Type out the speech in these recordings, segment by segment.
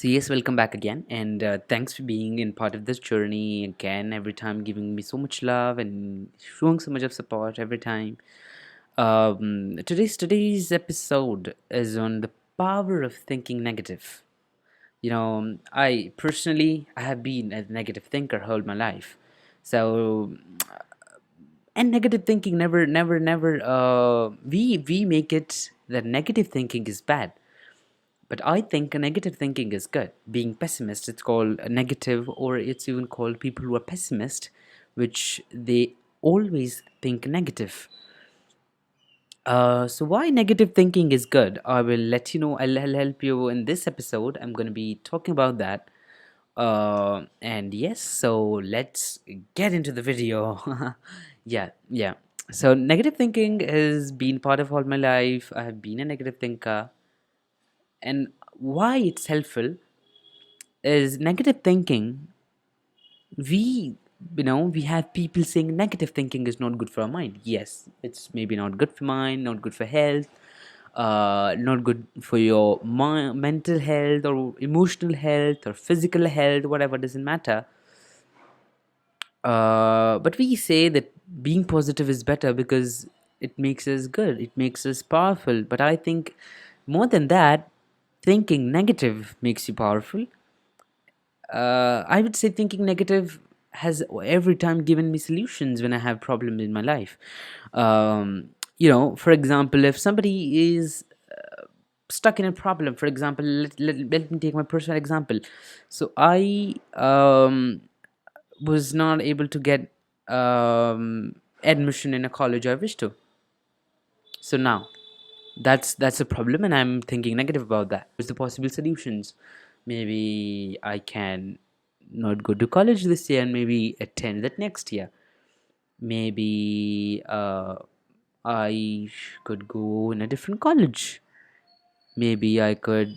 So yes, welcome back again, and thanks for being in part of this journey again. Every time, giving me so much love and showing so much of support every time. Today's episode is on the power of thinking negative. I personally I have been a negative thinker whole my life, so and negative thinking never. We make it that negative thinking is bad, but I think a negative thinking is good. Being pessimist, it's called a negative, or it's even called people who are pessimist, which they always think negative. So why negative thinking is good? I will let you know. I'll help you in this episode. I'm going to be talking about that. And yes, so let's get into the video. Yeah. So negative thinking has been part of all my life. I have been a negative thinker, and why it's helpful is negative thinking. We have people saying negative thinking is not good for our mind. Yes, it's maybe not good for mind, not good for health, not good for your mental health or emotional health or physical health, whatever, doesn't matter. But we say that being positive is better because it makes us good, it makes us powerful. But I think more than that, thinking negative makes you powerful. I would say thinking negative has every time given me solutions when I have problems in my life. For example, if somebody is stuck in a problem, for example, let me take my personal example. So I was not able to get admission in a college I wish to. So now that's a problem, and I'm thinking negative about that. What's the possible solutions? Maybe I can not go to college this year and maybe attend that next year. Maybe I could go in a different college. Maybe I could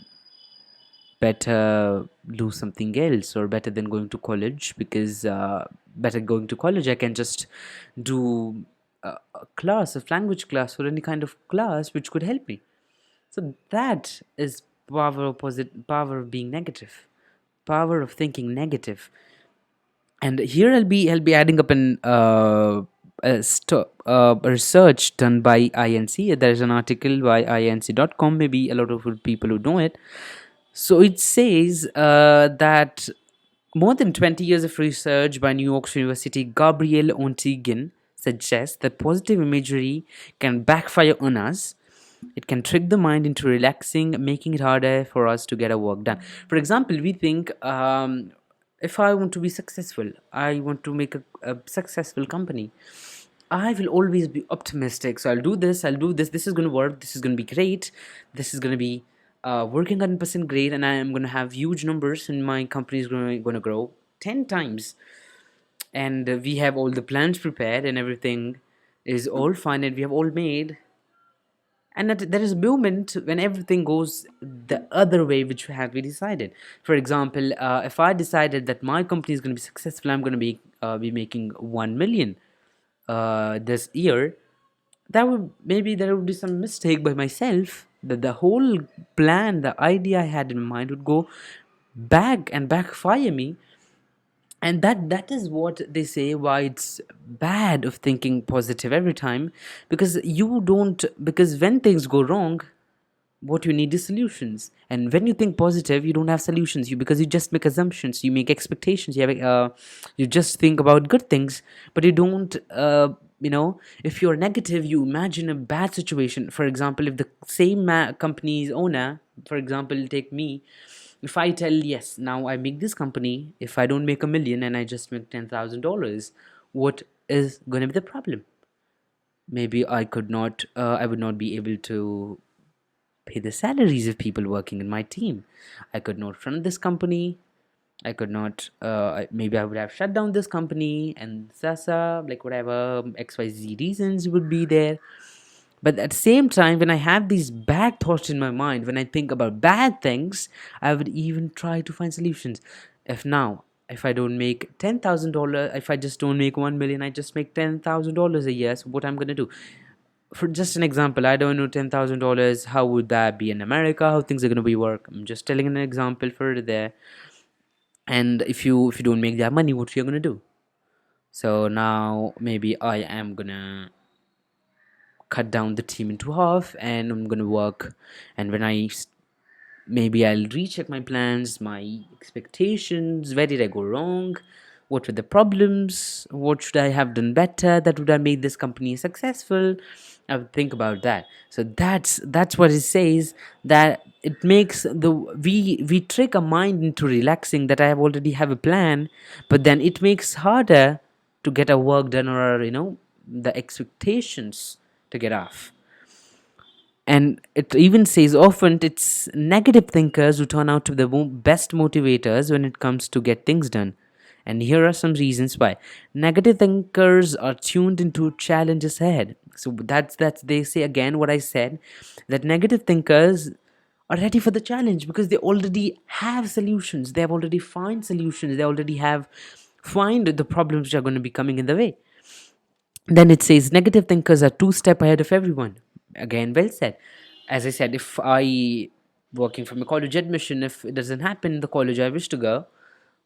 better do something else, or better than going to college, because better going to college I can just do a class, a language class, or any kind of class which could help me. So that is power of being negative, power of thinking negative. And here I'll be adding up a research done by INC. There's an article by inc.com. Maybe a lot of people who know it. So it says that more than 20 years of research by New York University, Gabriel Ontigan suggests that positive imagery can backfire on us. It can trick the mind into relaxing, making it harder for us to get our work done. For example, we think, if I want to be successful, I want to make a successful company, I will always be optimistic. So I'll do this, this is going to work, this is going to be great, this is going to be working 100% great, and I am going to have huge numbers, and my company is going to grow 10 times. And we have all the plans prepared, and everything is all fine, and we have all made. And that there is a moment when everything goes the other way which we decided. For example, if I decided that my company is going to be successful, I'm going to be making 1 million this year, that would maybe there would be some mistake by myself, that the whole plan, the idea I had in mind would go back and backfire me. And that is what they say why it's bad of thinking positive every time. Because when things go wrong, what you need is solutions. And when you think positive, you don't have solutions, because you just make assumptions, you make expectations, you just think about good things, but you don't if you're negative, you imagine a bad situation. For example, if the same company's owner, for example, take me, if I tell, yes, now I make this company, if I don't make 1 million and I just make $10,000, what is going to be the problem? Maybe I would not be able to pay the salaries of people working in my team. I could not run this company. I could not. Maybe I would have shut down this company, and Sasa, like whatever XYZ reasons would be there. But at the same time, when I have these bad thoughts in my mind, when I think about bad things, I would even try to find solutions. If I don't make $10,000, if I just don't make 1 million, I just make $10,000 a year. So what I'm gonna do? For just an example, I don't know, $10,000. How would that be in America? How things are gonna be work? I'm just telling an example for there. And if you don't make that money, what you're gonna do? So now maybe I am gonna cut down the team into half, and I'm gonna work. And when maybe I'll recheck my plans, my expectations. Where did I go wrong? What were the problems? What should I have done better that would have made this company successful? I would think about that. So that's what it says, that it makes the we trick our mind into relaxing that I have already have a plan, but then it makes harder to get our work done, or the expectations to get off. And it even says often it's negative thinkers who turn out to be the best motivators when it comes to get things done. And here are some reasons why. Negative thinkers are tuned into challenges ahead. So that's they say again what I said, that negative thinkers are ready for the challenge because they already have solutions. They have already find solutions. They already have find the problems which are going to be coming in the way. Then it says negative thinkers are two step ahead of everyone. Again, well said. As I said, if I working from a college admission, if it doesn't happen in the college I wish to go,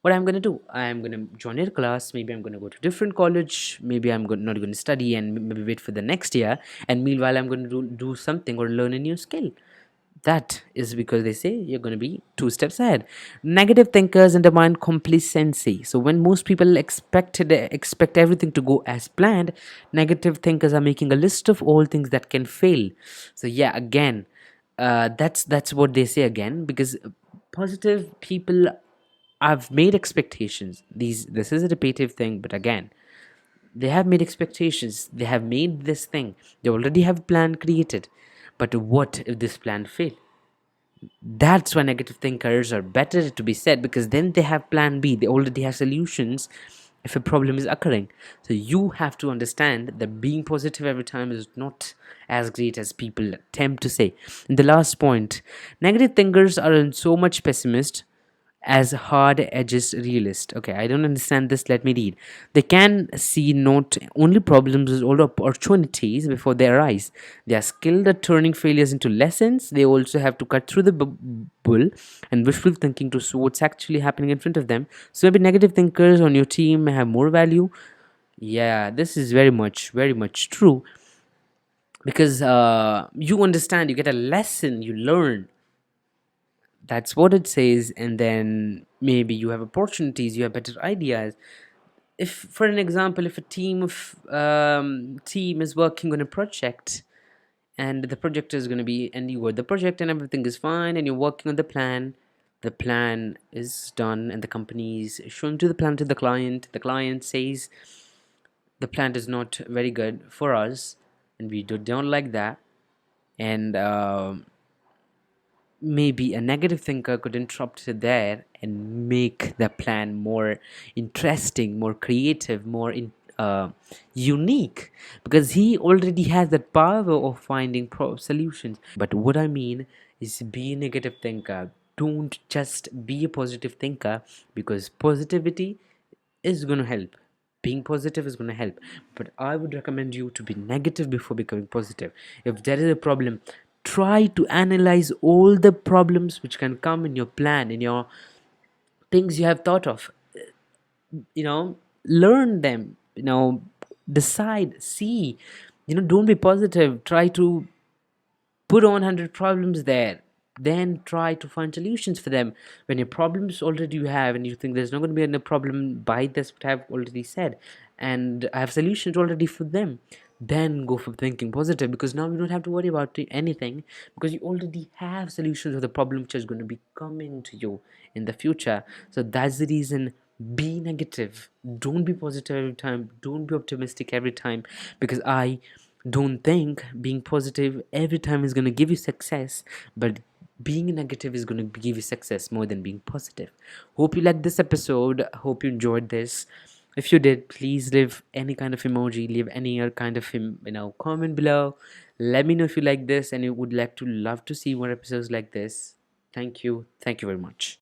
what I'm gonna do? I'm gonna join a class. Maybe I'm gonna go to different college. Maybe not going to study and maybe wait for the next year. And meanwhile, I'm going to do something or learn a new skill. That is because they say you're going to be two steps ahead. Negative thinkers undermine complacency. So when most people expect everything to go as planned, negative thinkers are making a list of all things that can fail. So yeah, again, that's what they say again, because positive people have made expectations. This is a repetitive thing, but again, they have made expectations. They have made this thing. They already have a plan created. But what if this plan fail? That's why negative thinkers are better to be said, because then they have plan B. They already have solutions if a problem is occurring. So you have to understand that being positive every time is not as great as people attempt to say. And the last point, negative thinkers are so much pessimist as hard edges realist. Okay, I don't understand this. Let me read. They can see not only problems but also opportunities before their eyes. They are skilled at turning failures into lessons. They also have to cut through the bull and wishful thinking to see what's actually happening in front of them. So maybe negative thinkers on your team may have more value. Yeah, this is very much true, because you understand, you get a lesson, you learn. That's what it says. And then maybe you have opportunities, you have better ideas. If, for an example, if a team is working on a project, and the project is going to be, and you got the project and everything is fine, and you're working on the plan is done, and the company is showing to the plan to the client says the plan is not very good for us, and we don't like that. And maybe a negative thinker could interrupt there and make the plan more interesting, more creative, more unique, because he already has that power of finding solutions. But what I mean is, be a negative thinker. Don't just be a positive thinker, because positivity is going to help. Being positive is going to help, but I would recommend you to be negative before becoming positive. If there is a problem, try to analyze all the problems which can come in your plan, in your things you have thought of. Learn them, decide, see. Don't be positive. Try to put on 100 problems there, then try to find solutions for them. When your problems already you have, and you think there's not going to be any problem by this what I've already said, and I have solutions already for them, then go for thinking positive, because now you don't have to worry about anything, because you already have solutions for the problem which is going to be coming to you in the future. So that's the reason. Be negative. Don't be positive every time. Don't be optimistic every time, because I don't think being positive every time is going to give you success, but being negative is going to give you success more than being positive. Hope you liked this episode. Hope you enjoyed this. If you did, please leave any kind of emoji, leave any other kind of comment below. Let me know if you like this and you would love to see more episodes like this. Thank you very much.